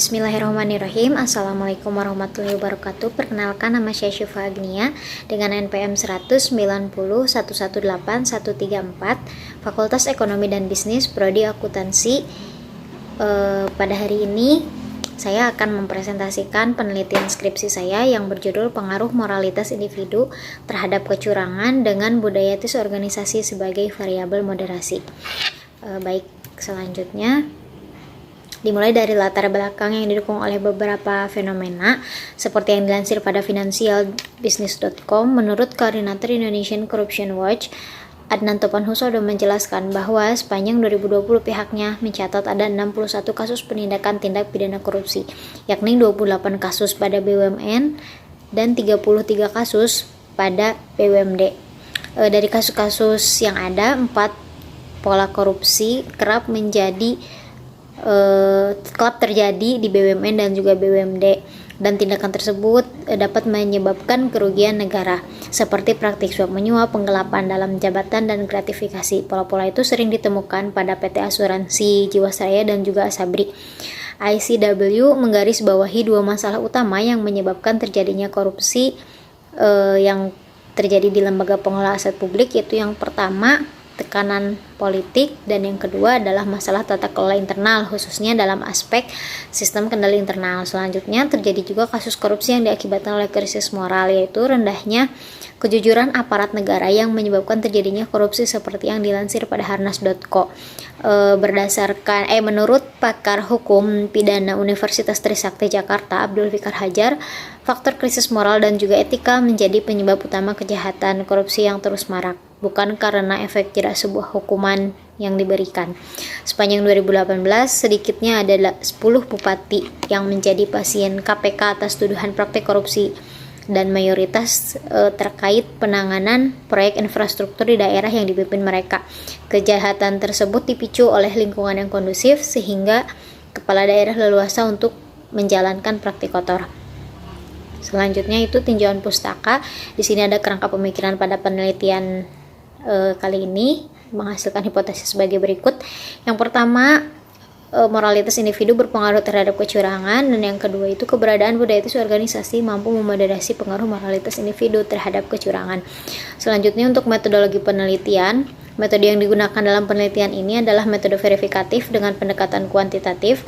Bismillahirrahmanirrahim. Assalamualaikum warahmatullahi wabarakatuh. Perkenalkan, nama saya Syifa Agnia dengan NPM 19011818134, Fakultas Ekonomi dan Bisnis, Prodi Akuntansi. Pada hari ini saya akan mempresentasikan penelitian skripsi saya yang berjudul Pengaruh Moralitas Individu Terhadap Kecurangan dengan Budaya Etis Organisasi sebagai Variabel Moderasi. Baik, selanjutnya dimulai dari latar belakang yang didukung oleh beberapa fenomena seperti yang dilansir pada financialbusiness.com. Menurut Koordinator Indonesian Corruption Watch, Adnan Topanhusodo menjelaskan bahwa sepanjang 2020 pihaknya mencatat ada 61 kasus penindakan tindak pidana korupsi, yakni 28 kasus pada BUMN dan 33 kasus pada BUMD. Dari kasus-kasus yang ada, 4 pola korupsi kerap terjadi di BUMN dan juga BUMD, dan tindakan tersebut dapat menyebabkan kerugian negara seperti praktik suap menyuap, penggelapan dalam jabatan, dan gratifikasi. Pola-pola itu sering ditemukan pada PT Asuransi Jiwasraya dan juga Asabri. ICW menggarisbawahi 2 masalah utama yang menyebabkan terjadinya korupsi yang terjadi di lembaga pengelola aset publik, yaitu yang pertama tekanan politik, dan yang kedua adalah masalah tata kelola internal, khususnya dalam aspek sistem kendali internal. Selanjutnya terjadi juga kasus korupsi yang diakibatkan oleh krisis moral, yaitu rendahnya kejujuran aparat negara yang menyebabkan terjadinya korupsi seperti yang dilansir pada harnas.co. Menurut pakar hukum pidana Universitas Trisakti Jakarta, Abdul Fikar Hajar, faktor krisis moral dan juga etika menjadi penyebab utama kejahatan korupsi yang terus marak, bukan karena efek jerah sebuah hukuman yang diberikan. Sepanjang 2018, sedikitnya ada 10 bupati yang menjadi pasien KPK atas tuduhan praktik korupsi, dan mayoritas terkait penanganan proyek infrastruktur di daerah yang dipimpin mereka. Kejahatan tersebut dipicu oleh lingkungan yang kondusif sehingga kepala daerah leluasa untuk menjalankan praktik kotor. Selanjutnya itu tinjauan pustaka. Di sini ada kerangka pemikiran pada penelitian kali ini menghasilkan hipotesis sebagai berikut. Yang pertama, moralitas individu berpengaruh terhadap kecurangan, dan yang kedua itu keberadaan budaya etis organisasi mampu memoderasi pengaruh moralitas individu terhadap kecurangan. Selanjutnya, untuk metodologi penelitian, metode yang digunakan dalam penelitian ini adalah metode verifikatif dengan pendekatan kuantitatif.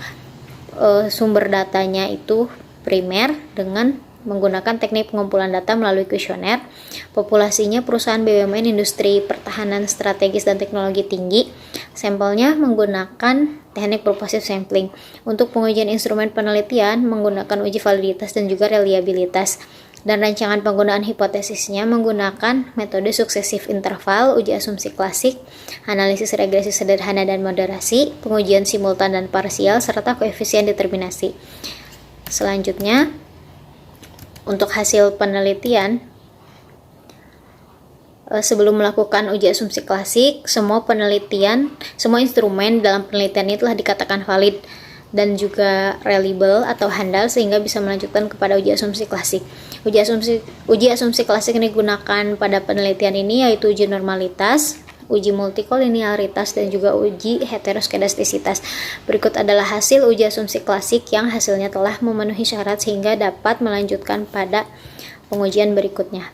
Sumber datanya itu primer dengan menggunakan teknik pengumpulan data melalui kuesioner. Populasinya perusahaan BUMN industri pertahanan strategis dan teknologi tinggi. Sampelnya menggunakan teknik purposive sampling. Untuk pengujian instrumen penelitian menggunakan uji validitas dan juga reliabilitas. Dan rancangan penggunaan hipotesisnya menggunakan metode suksesif interval, uji asumsi klasik, analisis regresi sederhana dan moderasi, pengujian simultan dan parsial, serta koefisien determinasi. Selanjutnya, untuk hasil penelitian, sebelum melakukan uji asumsi klasik, semua instrumen dalam penelitian ini telah dikatakan valid dan juga reliable atau handal sehingga bisa melanjutkan kepada uji asumsi klasik. Uji asumsi klasik yang digunakan pada penelitian ini yaitu uji normalitas, uji multikolinearitas, dan juga uji heteroskedastisitas. Berikut adalah hasil uji asumsi klasik yang hasilnya telah memenuhi syarat sehingga dapat melanjutkan pada pengujian berikutnya.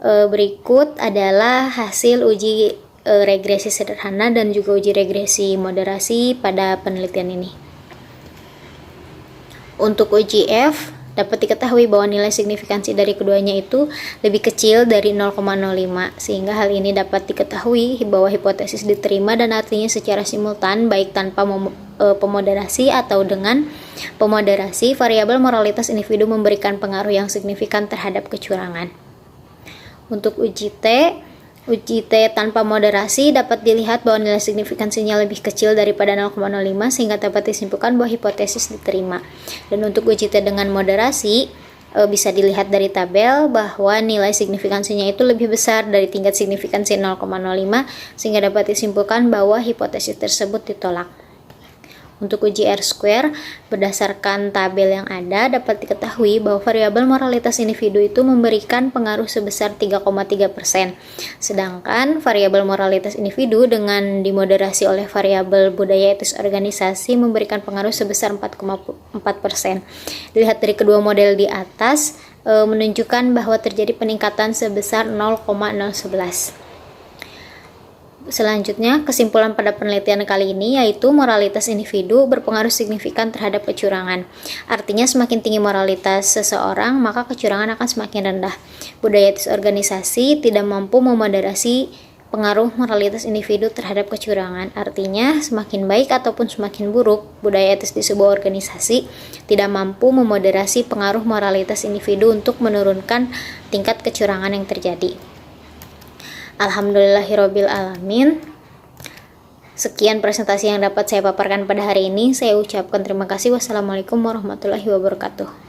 Berikut adalah hasil uji regresi sederhana dan juga uji regresi moderasi pada penelitian ini. Untuk uji F, dapat diketahui bahwa nilai signifikansi dari keduanya itu lebih kecil dari 0,05, sehingga hal ini dapat diketahui bahwa hipotesis diterima dan artinya secara simultan baik tanpa pemoderasi atau dengan pemoderasi. Variabel moralitas individu memberikan pengaruh yang signifikan terhadap kecurangan. Untuk uji T tanpa moderasi dapat dilihat bahwa nilai signifikansinya lebih kecil daripada 0,05 sehingga dapat disimpulkan bahwa hipotesis diterima. Dan untuk uji T dengan moderasi bisa dilihat dari tabel bahwa nilai signifikansinya itu lebih besar dari tingkat signifikansi 0,05 sehingga dapat disimpulkan bahwa hipotesis tersebut ditolak. Untuk uji R-square, berdasarkan tabel yang ada, dapat diketahui bahwa variabel moralitas individu itu memberikan pengaruh sebesar 3,3%. Sedangkan variabel moralitas individu dengan dimoderasi oleh variabel budaya etis organisasi memberikan pengaruh sebesar 4,4%. Dilihat dari kedua model di atas, menunjukkan bahwa terjadi peningkatan sebesar 0,011. Selanjutnya, kesimpulan pada penelitian kali ini yaitu moralitas individu berpengaruh signifikan terhadap kecurangan. Artinya semakin tinggi moralitas seseorang, maka kecurangan akan semakin rendah. Budaya etis organisasi tidak mampu memoderasi pengaruh moralitas individu terhadap kecurangan. Artinya, semakin baik ataupun semakin buruk budaya etis di sebuah organisasi tidak mampu memoderasi pengaruh moralitas individu untuk menurunkan tingkat kecurangan yang terjadi. Alhamdulillahirabbil alamin. Sekian presentasi yang dapat saya paparkan pada hari ini. Saya ucapkan terima kasih. Wassalamualaikum warahmatullahi wabarakatuh.